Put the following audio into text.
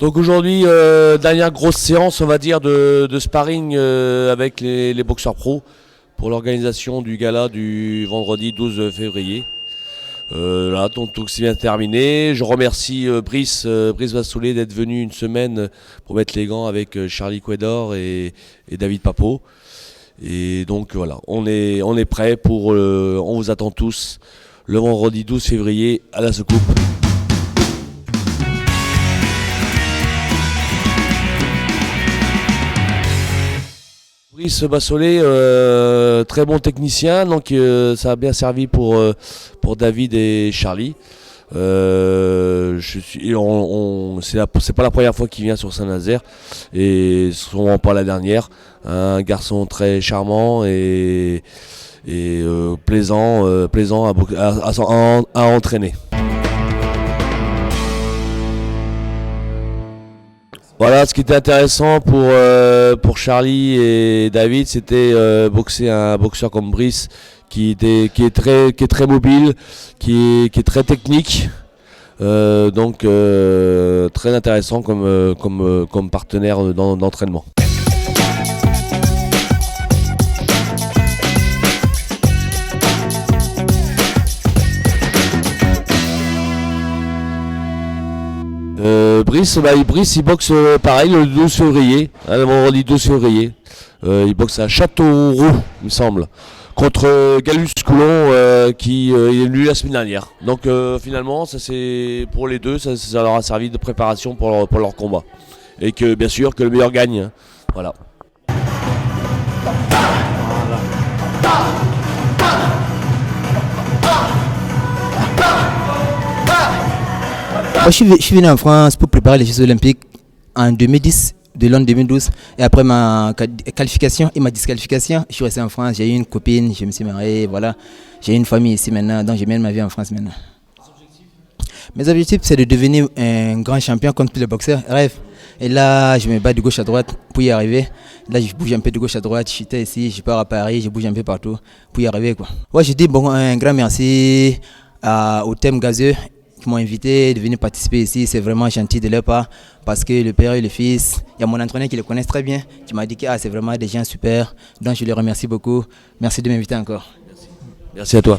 Donc aujourd'hui, dernière grosse séance, on va dire, de sparring avec les boxeurs pros pour l'organisation du gala du vendredi 12 février. Là, donc c'est bien terminé. Je remercie Brice Vassoulet d'être venu une semaine pour mettre les gants avec Charlie Quedor et David Papo. Et donc voilà, on est prêt pour, on vous attend tous le vendredi 12 février à la Soucoupe. Brice Vassoulet, très bon technicien, donc ça a bien servi pour David et Charlie. C'est pas la première fois qu'il vient sur Saint-Nazaire et sûrement pas la dernière. Un garçon très charmant et plaisant à entraîner. Voilà, ce qui était intéressant pour Charlie et David, c'était boxer un boxeur comme Brice qui est très mobile, qui est très technique, donc très intéressant comme partenaire d'entraînement. Brice il boxe pareil le 12 février, le vendredi 12 février. Il boxe à Châteauroux, il me semble, contre Galus Coulon qui est venu la semaine dernière. Donc finalement, ça c'est pour les deux, ça leur a servi de préparation pour leur combat. Et que bien sûr que le meilleur gagne. Hein. Voilà. Moi, je suis venu en France pour préparer les Jeux Olympiques en 2010, de l'an 2012. Et après ma qualification et ma disqualification, je suis resté en France. J'ai eu une copine, je me suis marié, voilà. J'ai une famille ici maintenant, donc je mène ma vie en France maintenant. Mes objectifs, c'est de devenir un grand champion comme tous les boxeurs. Rêve. Et là, je me bats de gauche à droite pour y arriver. Là, je bouge un peu de gauche à droite. J'étais ici, je pars à Paris, je bouge un peu partout pour y arriver, quoi. Ouais, je dis un grand merci au thème gazeux qui m'ont invité de venir participer ici. C'est vraiment gentil de leur part parce que le père et le fils, il y a mon entraîneur qui les connaissent très bien, qui m'a dit que c'est vraiment des gens super. Donc je les remercie beaucoup. Merci de m'inviter encore. Merci à toi.